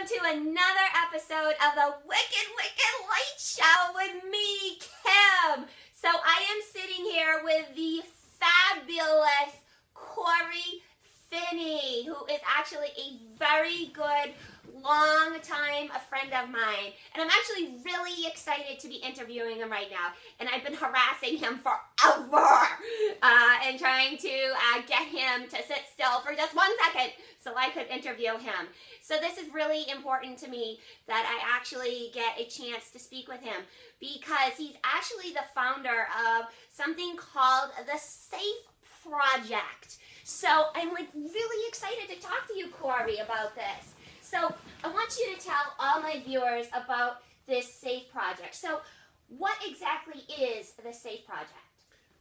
to another episode of the Wicked Light Show with me, Kim. So I am sitting here with the fabulous Corey Phinney, who is actually a very good, long-time friend of mine. And I'm actually really excited to be interviewing him right now. And I've been harassing him forever and trying to get him to sit still for just 1 second so I could interview him. So this is really important to me that I actually get a chance to speak with him because he's actually the founder of something called the Safe Project. So I'm really excited to talk to you, Corey, about this. So I want you to tell all my viewers about this Safe Project. So what exactly is the Safe Project?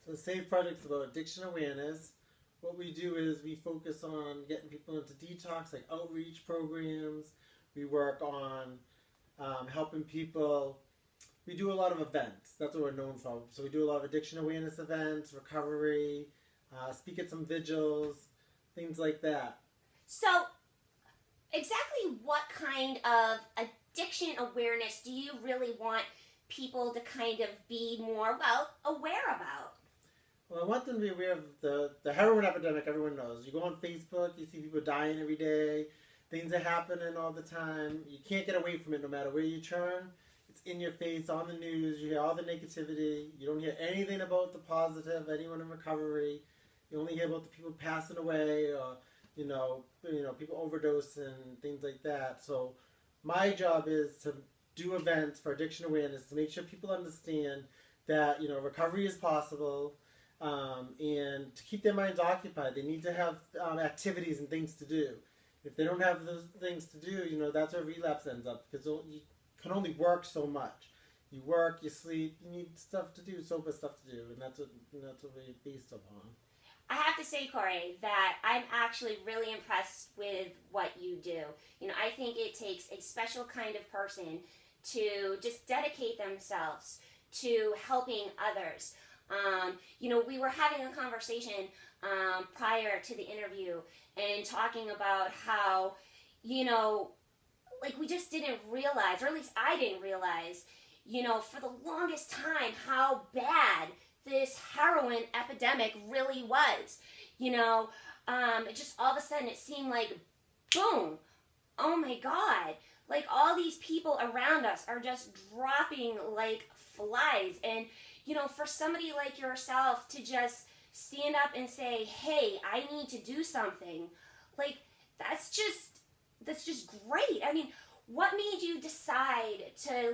So the Safe Project is about addiction awareness. What we do is we focus on getting people into detox, like outreach programs. We work on helping people. We do a lot of events. That's what we're known for. So we do a lot of addiction awareness events, recovery, speak at some vigils, things like that. So exactly what kind of addiction awareness do you really want people to kind of be more, aware about? Well, I want them to be aware of the heroin epidemic everyone knows. You go on Facebook, you see people dying every day. Things are happening all the time. You can't get away from it no matter where you turn. It's in your face, on the news. You hear all the negativity. You don't hear anything about the positive, anyone in recovery. You only hear about the people passing away or, people overdosing, things like that. So my job is to do events for addiction awareness to make sure people understand that, recovery is possible. And to keep their minds occupied, they need to have activities and things to do. If they don't have those things to do, that's where relapse ends up, because you can only work so much. You work, you sleep, you need stuff to do, sober stuff to do, and that's what we're based upon. I have to say, Corey, that I'm actually really impressed with what you do. I think it takes a special kind of person to just dedicate themselves to helping others. We were having a conversation prior to the interview and talking about how, we just didn't realize, or at least I didn't realize, for the longest time how bad this heroin epidemic really was. It just all of a sudden it seemed like, boom, oh my God, all these people around us are just dropping like flies. And for somebody like yourself to just stand up and say, hey, I need to do something, that's just great. I mean, what made you decide to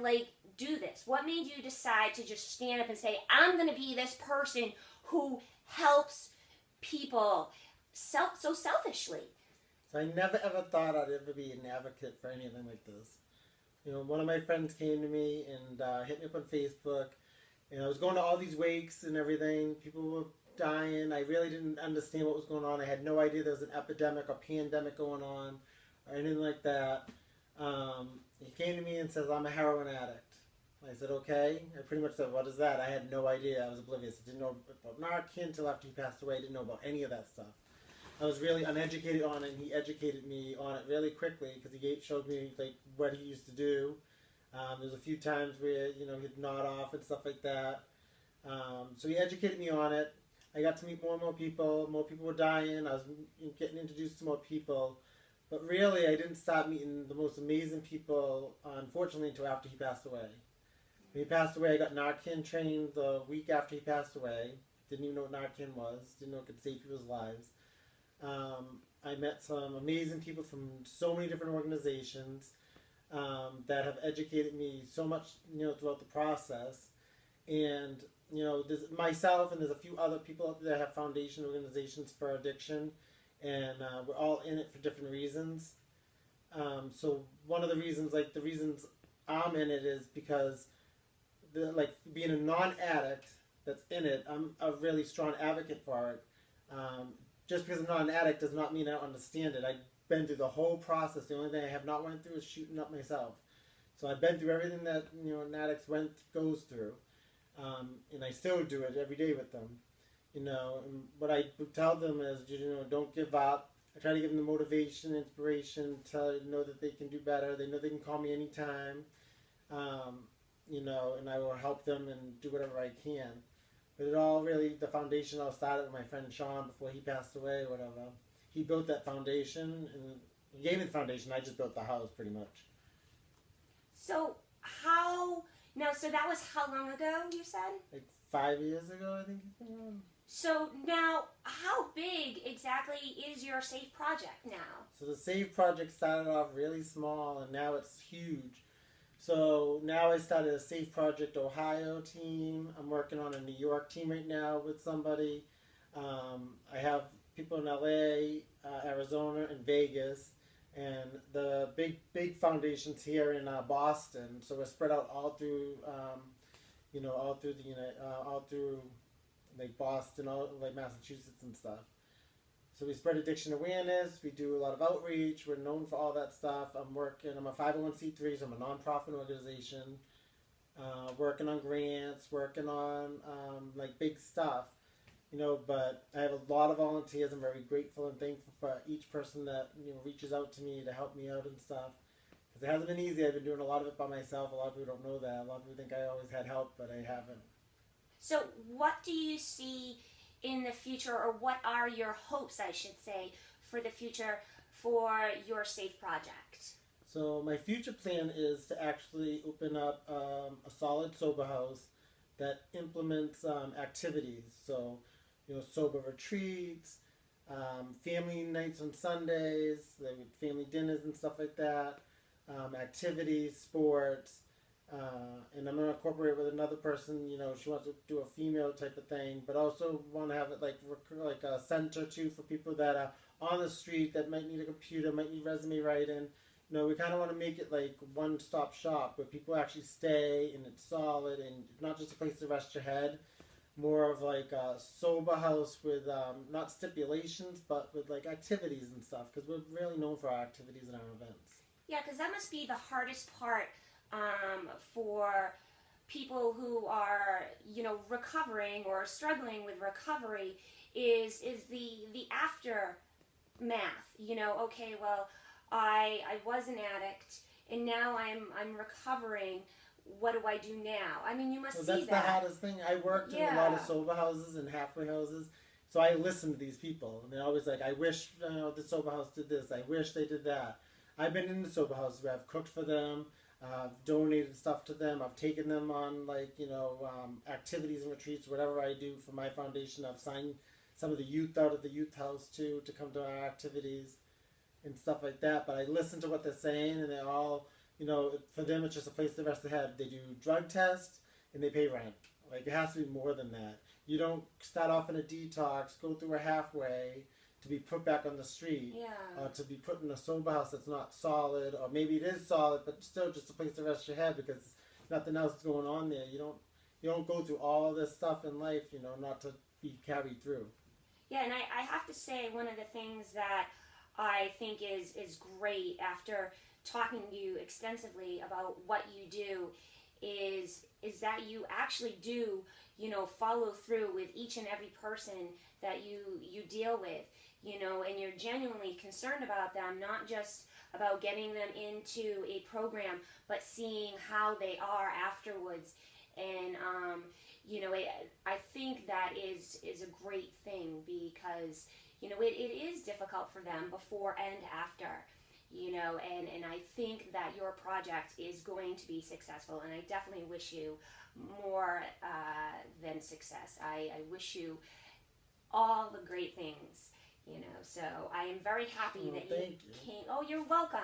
do this? What made you decide to just stand up and say, I'm going to be this person who helps people so selfishly? So I never ever thought I'd ever be an advocate for anything like this. One of my friends came to me and hit me up on Facebook. I was going to all these wakes and everything. People were dying. I really didn't understand what was going on. I had no idea there was an epidemic or pandemic going on or anything like that. He came to me and says, I'm a heroin addict. I said, okay. I pretty much said, what is that? I had no idea. I was oblivious. I didn't know about Narcan until after he passed away. I didn't know about any of that stuff. I was really uneducated on it, and he educated me on it really quickly because he showed me what he used to do. There's a few times where, he'd nod off and stuff like that. So he educated me on it. I got to meet more and more people. More people were dying. I was getting introduced to more people. But really, I didn't start meeting the most amazing people, unfortunately, until after he passed away. When he passed away, I got Narcan trained the week after he passed away. Didn't even know what Narcan was. Didn't know it could save people's lives. I met some amazing people from so many different organizations that have educated me so much, throughout the process. And, there's myself and there's a few other people out there that have foundation organizations for addiction. And we're all in it for different reasons. So one of the reasons, the reasons I'm in it is because, being a non-addict that's in it, I'm a really strong advocate for it. Just because I'm not an addict does not mean I don't understand it. I've been through the whole process. The only thing I have not went through is shooting up myself. So I've been through everything that an addict goes through, and I still do it every day with them. And what I would tell them is, don't give up. I try to give them the motivation, inspiration to know that they can do better. They know they can call me anytime, and I will help them and do whatever I can. But it all really, the foundation all started with my friend Sean before he passed away or whatever. He built that foundation, and he gave me the foundation. I just built the house pretty much. So so that was how long ago, you said? Like 5 years ago, I think. So now, how big exactly is your SAFE project now? So the SAFE project started off really small, and now it's huge. So now I started a SAFE Project Ohio team. I'm working on a New York team right now with somebody. I have people in LA, Arizona, and Vegas. And the big foundations here in Boston. So we're spread out all through, all through like Boston, all like Massachusetts and stuff. So we spread addiction awareness. We do a lot of outreach. We're known for all that stuff. I'm a 501c3, so I'm a nonprofit organization. Working on grants, working on like big stuff. But I have a lot of volunteers. I'm very grateful and thankful for each person that reaches out to me to help me out and stuff. Because it hasn't been easy. I've been doing a lot of it by myself. A lot of people don't know that. A lot of people think I always had help, but I haven't. So what do you see in the future, or what are your hopes, I should say, for the future for your SAFE project? So my future plan is to actually open up a solid sober house that implements activities. So sober retreats, family nights on Sundays, like family dinners and stuff like that, activities, sports, and I'm going to incorporate with another person, she wants to do a female type of thing, but also want to have it like a center too for people that are on the street that might need a computer, might need resume writing. We kind of want to make it like one-stop shop where people actually stay and it's solid and not just a place to rest your head. More of like a sober house with not stipulations, but with like activities and stuff, because we're really known for our activities and our events. Yeah, because that must be the hardest part for people who are, recovering or struggling with recovery is the aftermath. Okay, well, I was an addict and now I'm recovering. What do I do now? I mean, you must see that. That's the hardest thing. I worked in a lot of sober houses and halfway houses, so I listened to these people. And they're always like, I wish the sober house did this. I wish they did that. I've been in the sober houses where I've cooked for them. I've donated stuff to them. I've taken them on activities and retreats, whatever I do for my foundation. I've signed some of the youth out of the youth house too to come to our activities and stuff like that. But I listen to what they're saying, and they're all... for them it's just a place to rest their head. They do drug tests and they pay rent. Like, it has to be more than that. You don't start off in a detox, go through a halfway to be put back on the street. Yeah. To be put in a sober house that's not solid, or maybe it is solid, but still just a place to rest your head because nothing else is going on there. You don't go through all this stuff in life, not to be carried through. Yeah, and I have to say, one of the things that I think is great after talking to you extensively about what you do is that you actually do, follow through with each and every person that you deal with, and you're genuinely concerned about them, not just about getting them into a program, but seeing how they are afterwards. And, I think that is a great thing because, it is difficult for them before and after. And I think that your project is going to be successful, and I definitely wish you more than success. I wish you all the great things, so I am very happy that you came. Oh, you're welcome.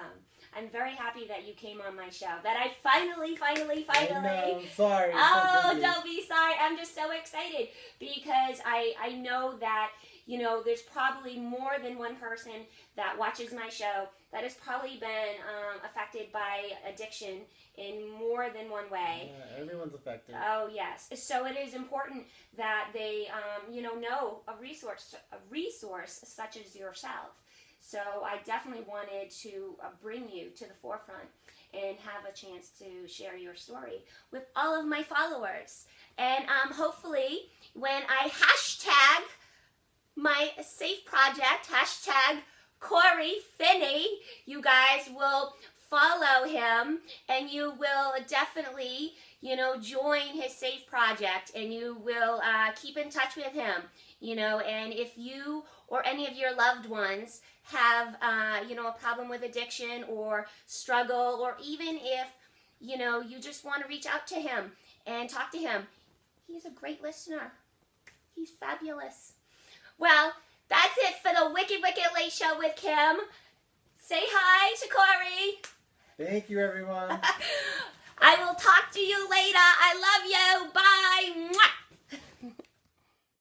I'm very happy that you came on my show, that I finally. I know, sorry. Oh, don't be sorry. I'm just so excited because I know that, there's probably more than one person that watches my show that has probably been affected by addiction in more than one way. Yeah, everyone's affected. Oh, yes. So it is important that they, know a resource such as yourself. So I definitely wanted to bring you to the forefront and have a chance to share your story with all of my followers. And hopefully when I hashtag my SAFE project, hashtag Corey Phinney. You guys will follow him, and you will definitely, join his Safe Project, and you will keep in touch with him, and if you or any of your loved ones have, a problem with addiction or struggle, or even if, you just want to reach out to him and talk to him, he's a great listener. He's fabulous. Well, that's it for the Wicked Wicked Late Show with Kim. Say hi to Corey. Thank you, everyone. I will talk to you later. I love you. Bye. Mwah.